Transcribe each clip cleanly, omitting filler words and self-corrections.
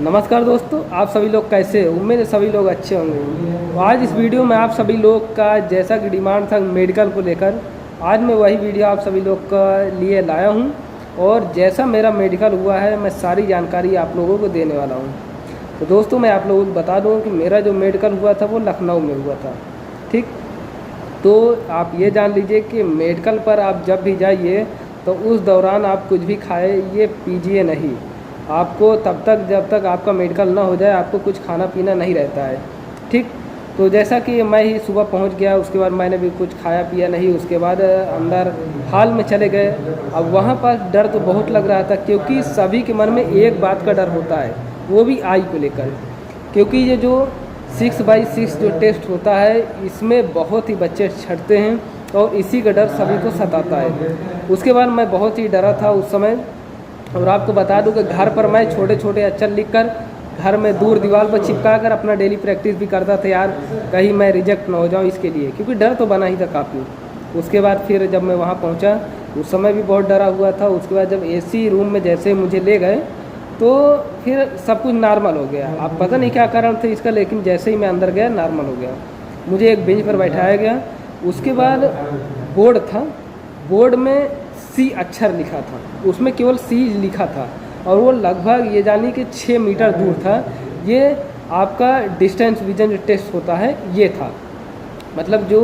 नमस्कार दोस्तों, आप सभी लोग कैसे हैं? उम्मीद है सभी लोग अच्छे होंगे। तो आज इस वीडियो में आप सभी लोग का जैसा कि डिमांड था मेडिकल को लेकर, आज मैं वही वीडियो आप सभी लोग का लिए लाया हूं। और जैसा मेरा मेडिकल हुआ है मैं सारी जानकारी आप लोगों को देने वाला हूं। तो दोस्तों मैं आप लोगों को बता दूं कि मेरा जो मेडिकल हुआ था वो लखनऊ में हुआ था। ठीक, तो आप ये जान लीजिए कि मेडिकल पर आप जब भी जाइए तो उस दौरान आप कुछ भी खाए ये पीजिए नहीं। आपको तब तक जब तक आपका मेडिकल ना हो जाए आपको कुछ खाना पीना नहीं रहता है। ठीक, तो जैसा कि मैं ही सुबह पहुंच गया, उसके बाद मैंने भी कुछ खाया पिया नहीं, उसके बाद अंदर हॉल में चले गए। अब वहाँ पर डर तो बहुत लग रहा था, क्योंकि सभी के मन में एक बात का डर होता है, वो भी आई को लेकर। क्योंकि ये जो 6x6 जो टेस्ट होता है इसमें बहुत ही बच्चे छटते हैं और इसी का डर सभी को सताता है। उसके बाद मैं बहुत ही डरा था उस समय। और आपको बता दूं कि घर पर मैं छोटे छोटे अक्षर लिखकर घर में दूर दीवार पर चिपका कर अपना डेली प्रैक्टिस भी करता था यार, कहीं मैं रिजेक्ट ना हो जाऊं इसके लिए, क्योंकि डर तो बना ही था काफ़ी। उसके बाद फिर जब मैं वहां पहुंचा उस समय भी बहुत डरा हुआ था। उसके बाद जब एसी रूम में जैसे मुझे ले गए तो फिर सब कुछ नॉर्मल हो गया। आप पता नहीं क्या कारण था इसका, लेकिन जैसे ही मैं अंदर गया नॉर्मल हो गया। मुझे एक बेंच पर बैठाया गया। उसके बाद बोर्ड था, बोर्ड में सी अक्षर लिखा था, उसमें केवल सी लिखा था और वो लगभग ये जानिए कि 6 मीटर दूर था। ये आपका डिस्टेंस विजन जो टेस्ट होता है ये था, मतलब जो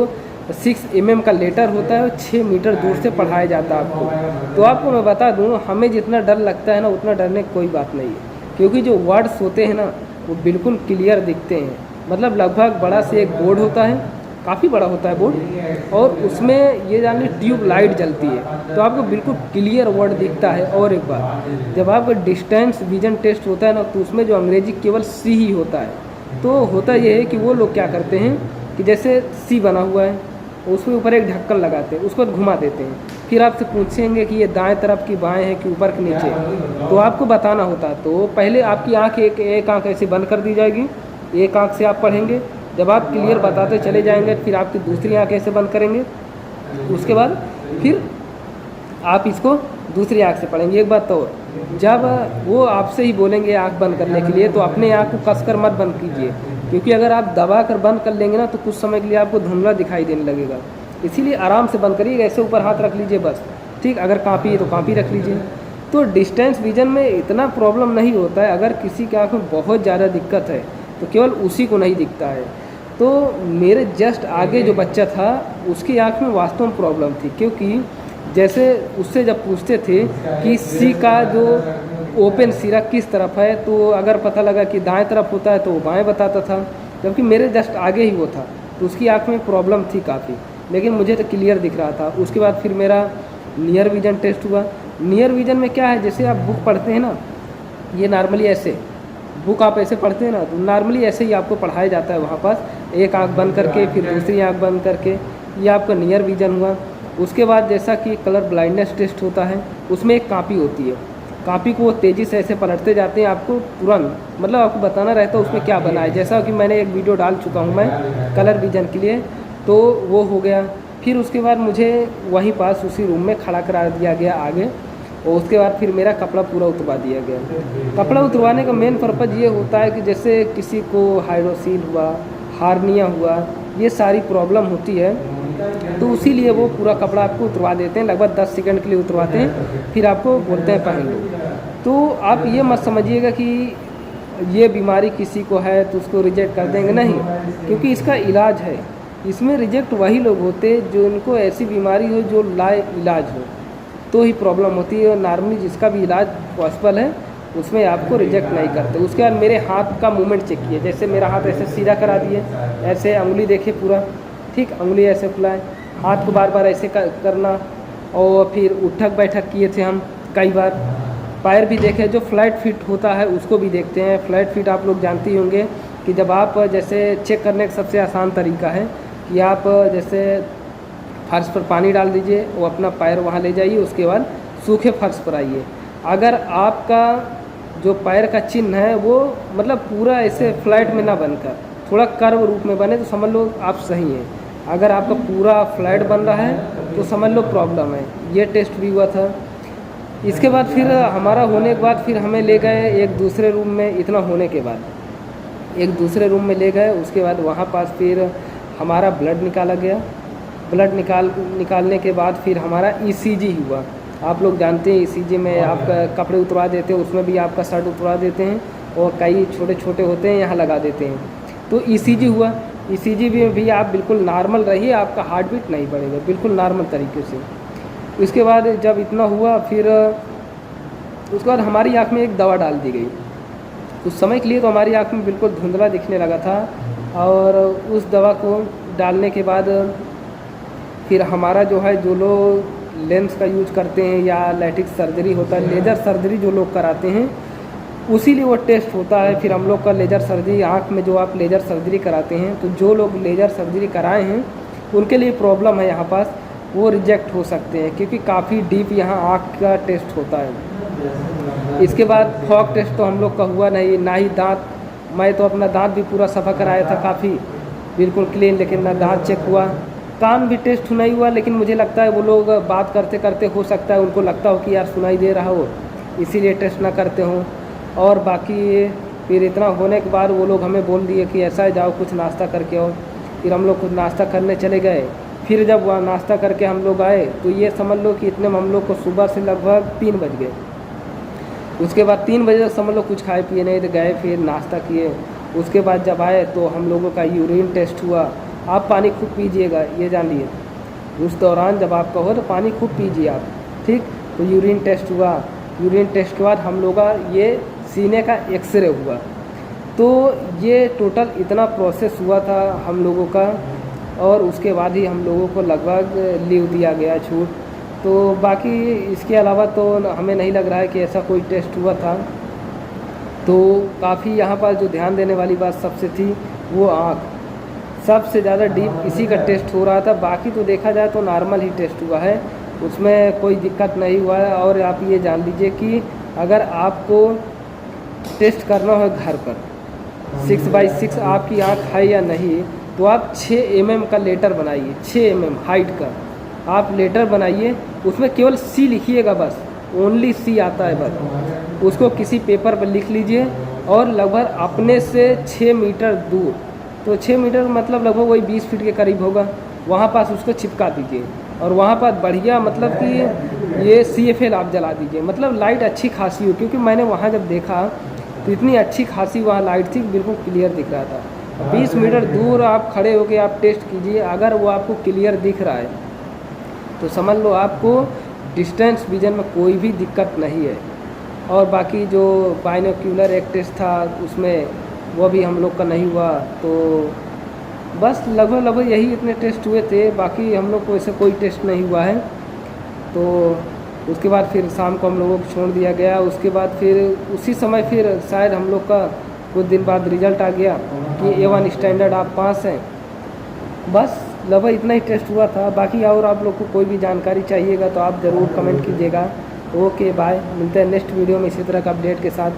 6 mm का लेटर होता है वो 6 मीटर दूर से पढ़ाया जाता है आपको। तो आपको मैं बता दूं, हमें जितना डर लगता है ना उतना डरने की कोई बात नहीं है, क्योंकि जो वर्ड्स होते हैं ना वो बिल्कुल क्लियर दिखते हैं। मतलब लगभग बड़ा से एक बोर्ड होता है, काफ़ी बड़ा होता है बोर्ड, और उसमें ये जानिए ट्यूब लाइट जलती है, तो आपको बिल्कुल क्लियर वर्ड दिखता है। और एक बार जब आपका डिस्टेंस विजन टेस्ट होता है ना तो उसमें जो अंग्रेजी केवल सी ही होता है। तो होता ये है कि वो लोग क्या करते हैं कि जैसे सी बना हुआ है उसके ऊपर एक ढक्कन लगाते हैं, उसको घुमा देते हैं, फिर आपसे पूछेंगे कि ये दाएं तरफ की बाएं है कि ऊपर के नीचे, तो आपको बताना होता है। तो पहले आपकी आँख एक आँख ऐसे बंद कर दी जाएगी, एक आँख से आप पढ़ेंगे। जब आप क्लियर बताते चले जाएंगे फिर आपकी दूसरी आँख ऐसे बंद करेंगे, उसके बाद फिर आप इसको दूसरी आँख से पढ़ेंगे। एक बात तो जब वो आपसे ही बोलेंगे आँख बंद करने के लिए तो अपने आँख को कसकर मत बंद कीजिए, क्योंकि अगर आप दबा कर बंद कर लेंगे ना तो कुछ समय के लिए आपको धुंधला दिखाई देने लगेगा। इसीलिए आराम से बंद करिए, ऐसे ऊपर हाथ रख लीजिए बस। ठीक, अगर कापी है तो कापी रख लीजिए। तो डिस्टेंस विजन में इतना प्रॉब्लम नहीं होता है। अगर किसी की आँख में बहुत ज़्यादा दिक्कत है तो केवल उसी को नहीं दिखता है। तो मेरे जस्ट आगे जो बच्चा था उसकी आँख में वास्तव में प्रॉब्लम थी, क्योंकि जैसे उससे जब पूछते थे कि सी का जो ओपन सिरा किस तरफ है, तो अगर पता लगा कि दाएं तरफ होता है तो वो बाएं बताता था, जबकि मेरे जस्ट आगे ही वो था। तो उसकी आँख में प्रॉब्लम थी काफ़ी, लेकिन मुझे तो क्लियर दिख रहा था। उसके बाद फिर मेरा नियर विजन टेस्ट हुआ। नियर विजन में क्या है, जैसे आप बुक पढ़ते हैं ना, ये नॉर्मली ऐसे बुक आप ऐसे पढ़ते हैं ना, तो नॉर्मली ऐसे ही आपको पढ़ाया जाता है वहाँ पास, एक आंख बंद करके फिर दूसरी आंख बंद करके। ये आपका नियर विजन हुआ। उसके बाद जैसा कि कलर ब्लाइंडनेस टेस्ट होता है, उसमें एक कापी होती है, कापी को वो तेज़ी से ऐसे पलटते जाते हैं, आपको तुरंत मतलब आपको बताना रहता है उसमें क्या बना है। जैसा कि मैंने एक वीडियो डाल चुका हूँ मैं कलर विजन के लिए, तो वो हो गया। फिर उसके बाद मुझे वहीं पास उसी रूम में खड़ा करा दिया गया आगे, और उसके बाद फिर मेरा कपड़ा पूरा उतरवा दिया गया। कपड़ा उतरवाने का मेन पर्पज़ ये होता है कि जैसे किसी को हाइड्रोसील हुआ, हार्निया हुआ, ये सारी प्रॉब्लम होती है, तो इसीलिए वो पूरा कपड़ा आपको उतरवा देते हैं। लगभग 10 सेकंड के लिए उतरवाते हैं, फिर आपको बोलते हैं पहन लो। तो आप ये मत समझिएगा कि ये बीमारी किसी को है तो उसको रिजेक्ट कर देंगे, नहीं, क्योंकि इसका इलाज है। इसमें रिजेक्ट वही लोग होते हैं जो इनको ऐसी बीमारी हो जो लाए इलाज हो, तो ही प्रॉब्लम होती है। और नॉर्मली जिसका भी इलाज पॉसिबल है उसमें आपको रिजेक्ट नहीं करते। उसके बाद मेरे हाथ का मूवमेंट चेक किए, जैसे मेरा हाथ ऐसे सीधा करा दिए, ऐसे उंगली देखे पूरा, ठीक, उंगली ऐसे फुलाएं, हाथ को बार बार ऐसे करना, और फिर उठक बैठक किए थे हम कई बार। पैर भी देखे, जो फ्लैट फिट होता है उसको भी देखते हैं। फ्लैट फिट आप लोग जानते ही होंगे कि जब आप जैसे चेक करने का सबसे आसान तरीका है कि आप जैसे फर्श पर पानी डाल दीजिए, वो अपना पैर वहाँ ले जाइए, उसके बाद सूखे फर्श पर आइए। अगर आपका जो पैर का चिन्ह है वो मतलब पूरा ऐसे फ्लैट में ना बनकर थोड़ा कर्व रूप में बने तो समझ लो आप सही हैं। अगर आपका पूरा फ्लैट बन रहा है तो समझ लो प्रॉब्लम है। ये टेस्ट भी हुआ था। इसके बाद फिर हमारा होने के बाद फिर हमें ले गए एक दूसरे रूम में। इतना होने के बाद एक दूसरे रूम में ले गए। उसके बाद वहाँ पास फिर हमारा ब्लड निकाला गया। ब्लड निकालने के बाद फिर हमारा ईसीजी हुआ। आप लोग जानते हैं ईसीजी में आपका कपड़े उतरवा देते हैं, उसमें भी आपका शर्ट उतरवा देते हैं और कई छोटे छोटे होते हैं यहाँ लगा देते हैं। तो ईसीजी हुआ। ईसीजी में भी आप बिल्कुल नॉर्मल रहिए, आपका हार्ट बीट नहीं बढ़ेगा, बिल्कुल नॉर्मल तरीके से। उसके बाद जब इतना हुआ फिर उसके बाद हमारी आँख में एक दवा डाल दी गई। कुछ समय के लिए तो हमारी आँख में बिल्कुल धुंधला दिखने लगा था, और उस दवा को डालने के बाद फिर हमारा जो है, जो लोग लेंस का यूज करते हैं या लैटिक सर्जरी होता है, लेज़र सर्जरी जो लोग कराते हैं उसी लिए वो टेस्ट होता है। फिर हम लोग का लेज़र सर्जरी, आँख में जो आप लेज़र सर्जरी कराते हैं, तो जो लोग लेज़र सर्जरी कराए हैं उनके लिए प्रॉब्लम है यहाँ पास, वो रिजेक्ट हो सकते हैं क्योंकि काफ़ी डीप यहाँ आँख का टेस्ट होता है। इसके बाद फॉग टेस्ट तो हम लोग का हुआ नहीं, ना ही दांत। मैं तो अपना दांत भी पूरा सफ़ा कराया था, काफ़ी बिल्कुल क्लीन, लेकिन ना दांत चेक हुआ। कान भी टेस्ट नहीं हुआ, लेकिन मुझे लगता है वो लोग बात करते करते हो सकता है उनको लगता हो कि यार सुनाई दे रहा हो, इसीलिए टेस्ट ना करते हों। और बाकी फिर इतना होने के बाद वो लोग हमें बोल दिए कि ऐसा है, जाओ कुछ नाश्ता करके आओ। फिर हम लोग कुछ नाश्ता करने चले गए। फिर जब वहाँ नाश्ता करके हम लोग आए तो ये समझ लो कि इतने में हम लोग को सुबह से लगभग 3 बज गए। उसके बाद 3 बजे तक समझ लो कुछ खाए पिए नहीं, तो गए फिर नाश्ता किए। उसके बाद जब आए तो हम लोगों का यूरिन टेस्ट हुआ। आप पानी खूब पीजिएगा, ये जान लिए, उस दौरान जब आपका हो तो पानी खूब पीजिए आप, ठीक। तो यूरिन टेस्ट हुआ। यूरिन टेस्ट के बाद हम लोग का ये सीने का एक्सरे हुआ। तो ये टोटल इतना प्रोसेस हुआ था हम लोगों का, और उसके बाद ही हम लोगों को लगभग लीव दिया गया, छूट। तो बाकी इसके अलावा तो हमें नहीं लग रहा है कि ऐसा कोई टेस्ट हुआ था। तो काफ़ी यहाँ पर जो ध्यान देने वाली बात सबसे थी वो आँख, सबसे ज़्यादा डीप इसी का टेस्ट हो रहा था। बाकी तो देखा जाए तो नॉर्मल ही टेस्ट हुआ है, उसमें कोई दिक्कत नहीं हुआ है। और आप ये जान लीजिए कि अगर आपको टेस्ट करना हो घर पर 6x6 आपकी आँख है या नहीं, तो आप 6 mm का लेटर बनाइए, 6 mm हाइट का आप लेटर बनाइए। उसमें केवल सी लिखिएगा, बस ओनली सी आता है बस। उसको किसी पेपर पर लिख लीजिए और लगभग अपने से 6 मीटर दूर, तो 6 मीटर मतलब लगभग वही 20 फीट के करीब होगा, वहाँ पास उसको चिपका दीजिए। और वहाँ पर बढ़िया मतलब कि ये CFL आप जला दीजिए, मतलब लाइट अच्छी खासी हो, क्योंकि मैंने वहाँ जब देखा तो इतनी अच्छी खासी वहाँ लाइट थी, बिल्कुल क्लियर दिख रहा था। 20 मीटर दूर आप खड़े होकर आप टेस्ट कीजिए, अगर वो आपको क्लियर दिख रहा है तो समझ लो आपको डिस्टेंस विजन में कोई भी दिक्कत नहीं है। और बाकी जो बाइनोक्यूलर एक टेस्ट था उसमें वो भी हम लोग का नहीं हुआ। तो बस लगभग यही इतने टेस्ट हुए थे, बाकी हम लोग को ऐसे कोई टेस्ट नहीं हुआ है। तो उसके बाद फिर शाम को हम लोगों को छोड़ दिया गया। उसके बाद फिर उसी समय फिर शायद हम लोग का कुछ दिन बाद रिज़ल्ट आ गया कि A1 स्टैंडर्ड आप पास हैं। बस लगभग इतना ही टेस्ट हुआ था। बाकी और आप लोग को कोई भी जानकारी चाहिएगा तो आप ज़रूर कमेंट कीजिएगा। ओके बाय, मिलते हैं नेक्स्ट वीडियो में इसी तरह का अपडेट के साथ।